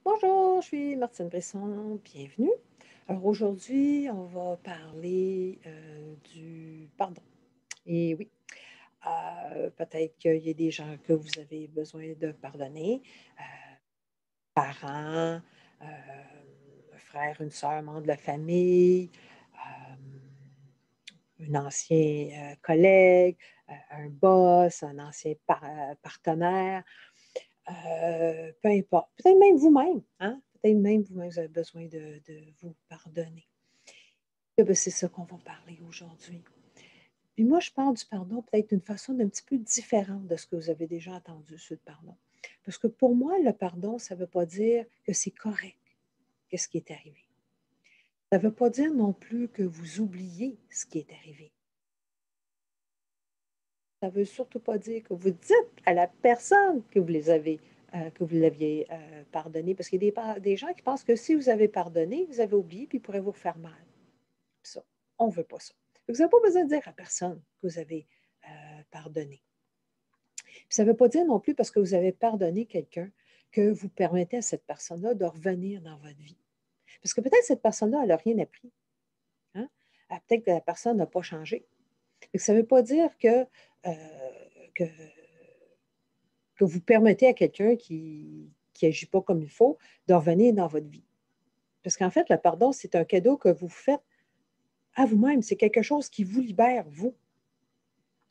Bonjour, je suis Martine Brisson, bienvenue. Alors aujourd'hui, on va parler du pardon. Et oui, peut-être qu'il y a des gens que vous avez besoin de pardonner, parents, un frère, une sœur, membre de la famille, un ancien collègue, un boss, un ancien partenaire. Peu importe. Peut-être même vous-même, hein? Peut-être même vous-même, vous avez besoin de vous pardonner. Et ben, c'est ça qu'on va parler aujourd'hui. Puis moi, je parle du pardon peut-être d'une façon un petit peu différente de ce que vous avez déjà entendu sur le pardon. Parce que pour moi, le pardon, ça ne veut pas dire que c'est correct, qu'est-ce qui est arrivé. Ça ne veut pas dire non plus que vous oubliez ce qui est arrivé. Ça ne veut surtout pas dire que vous dites à la personne que vous les avez, que vous l'aviez pardonné. Parce qu'il y a des gens qui pensent que si vous avez pardonné, vous avez oublié, puis ils pourraient vous faire mal. Ça, on ne veut pas ça. Vous n'avez pas besoin de dire à personne que vous avez pardonné. Puis ça ne veut pas dire non plus parce que vous avez pardonné quelqu'un que vous permettez à cette personne-là de revenir dans votre vie. Parce que peut-être cette personne-là, elle n'a rien appris. Hein? Peut-être que la personne n'a pas changé. Donc, ça ne veut pas dire que que vous permettez à quelqu'un qui n'agit pas comme il faut de revenir dans votre vie. Parce qu'en fait, le pardon, c'est un cadeau que vous faites à vous-même. C'est quelque chose qui vous libère, vous.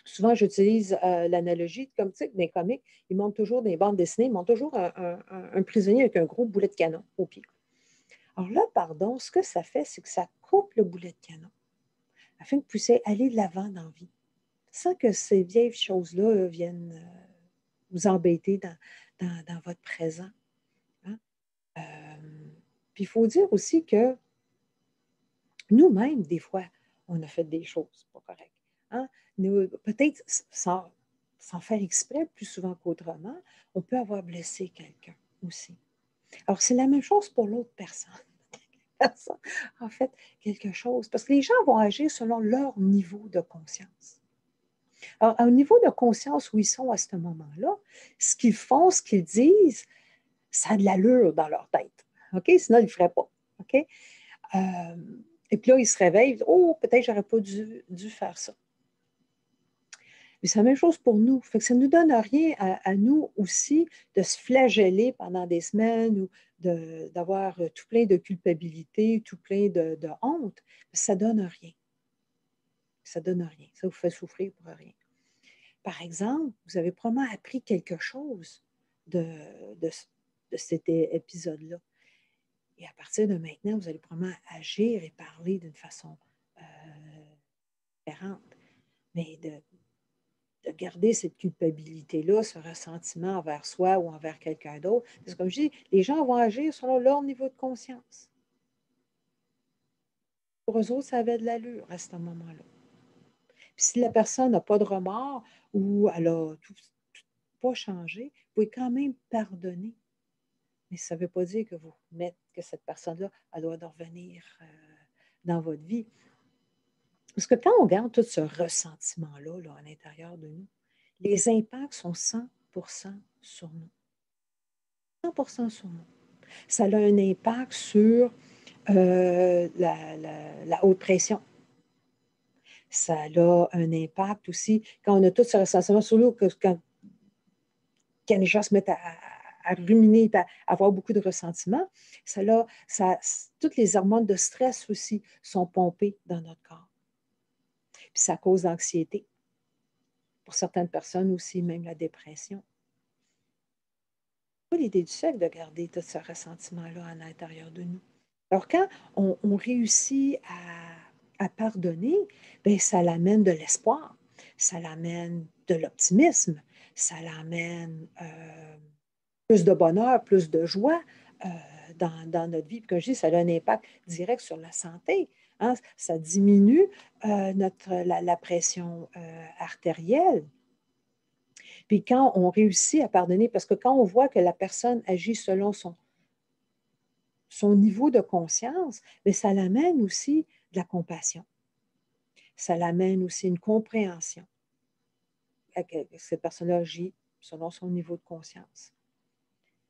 Souvent, j'utilise l'analogie, comme tu sais, dans les comics, ils montrent toujours des bandes dessinées, ils montrent toujours un prisonnier avec un gros boulet de canon au pied. Alors là, pardon, ce que ça fait, c'est que ça coupe le boulet de canon afin que vous puissiez aller de l'avant dans la vie, sans que ces vieilles choses-là viennent vous embêter dans votre présent. Hein? Puis il faut dire aussi que nous-mêmes, des fois, on a fait des choses pas correctes. Hein? Peut-être sans faire exprès, plus souvent qu'autrement, on peut avoir blessé quelqu'un aussi. Alors, c'est la même chose pour l'autre personne. En fait, quelque chose. Parce que les gens vont agir selon leur niveau de conscience. Alors, au niveau de conscience où ils sont à ce moment-là, ce qu'ils font, ce qu'ils disent, ça a de l'allure dans leur tête. OK? Sinon, ils ne le feraient pas. OK? Euh, et puis là, ils se réveillent, ils disent, oh, peut-être que je n'aurais pas dû faire ça. Mais c'est la même chose pour nous. Fait que ça ne nous donne rien à nous aussi de se flageller pendant des semaines ou d'avoir tout plein de culpabilité, tout plein de honte. Ça ne donne rien. Ça ne donne rien. Ça vous fait souffrir pour rien. Par exemple, vous avez probablement appris quelque chose de, de, de cet épisode-là. Et à partir de maintenant, vous allez probablement agir et parler d'une façon différente. Mais de garder cette culpabilité-là, ce ressentiment envers soi ou envers quelqu'un d'autre, parce que comme je dis, les gens vont agir selon leur niveau de conscience. Pour eux autres, ça avait de l'allure à ce moment-là. Puis si la personne n'a pas de remords ou elle a tout pas changé, vous pouvez quand même pardonner. Mais ça ne veut pas dire que vous mettez que cette personne-là, elle doit revenir dans votre vie. Parce que quand on garde tout ce ressentiment-là là, à l'intérieur de nous, les impacts sont 100% sur nous. 100% sur nous. Ça a un impact sur la haute pression. Ça a un impact aussi quand on a tout ce ressentiment sur nous, quand les gens se mettent à ruminer, à avoir beaucoup de ressentiment, toutes les hormones de stress aussi sont pompées dans notre corps. Puis ça cause l'anxiété. Pour certaines personnes aussi, même la dépression. C'est pas l'idée du siècle de garder tout ce ressentiment-là à l'intérieur de nous. Alors, quand on réussit à pardonner, bien, ça l'amène de l'espoir, ça l'amène de l'optimisme, ça l'amène plus de bonheur, plus de joie dans notre vie. Puis, comme je dis, ça a un impact direct sur la santé. Hein? Ça diminue la pression artérielle. Puis quand on réussit à pardonner, parce que quand on voit que la personne agit selon son niveau de conscience, bien, ça l'amène aussi de la compassion. Ça l'amène aussi une compréhension. Que cette personne-là agit selon son niveau de conscience.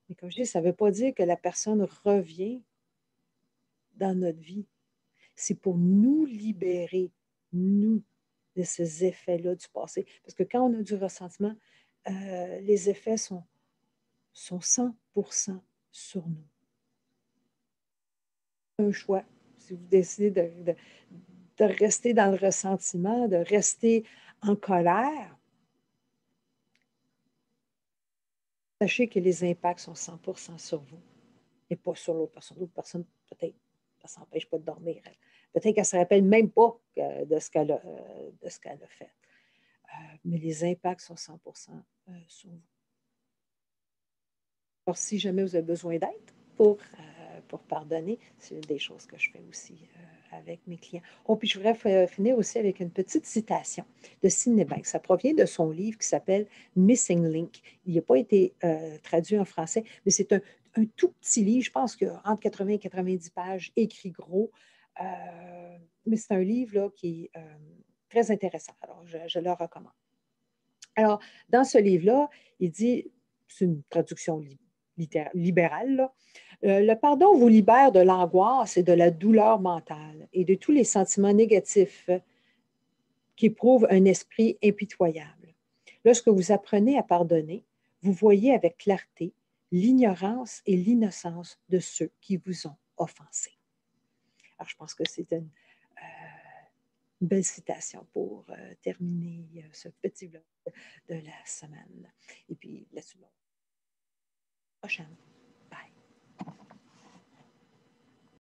Mais comme je dis, ça ne veut pas dire que la personne revient dans notre vie. C'est pour nous libérer, nous, de ces effets-là du passé. Parce que quand on a du ressentiment, les effets sont 100% sur nous. Un choix. Si vous décidez de rester dans le ressentiment, de rester en colère, sachez que les impacts sont 100% sur vous et pas sur l'autre personne. L'autre personne, peut-être, ça ne s'empêche pas de dormir. Peut-être qu'elle ne se rappelle même pas de ce qu'elle a fait. Mais les impacts sont 100% sur vous. Alors, si jamais vous avez besoin d'aide pour pardonner, c'est une des choses que je fais aussi avec mes clients. Oh, puis je voudrais finir aussi avec une petite citation de Sydney Banks. Ça provient de son livre qui s'appelle Missing Link. Il n'a pas été traduit en français, mais c'est un tout petit livre, je pense qu'entre 80 et 90 pages, écrit gros. Mais c'est un livre là, qui est très intéressant. Alors, je le recommande. Alors, dans ce livre-là, il dit, c'est une traduction libérale, là, le pardon vous libère de l'angoisse et de la douleur mentale et de tous les sentiments négatifs qu'éprouve un esprit impitoyable. Lorsque vous apprenez à pardonner, vous voyez avec clarté l'ignorance et l'innocence de ceux qui vous ont offensé. Alors, je pense que c'est une belle citation pour terminer ce petit vlog de la semaine. Et puis, là-dessus, prochaine. Bye.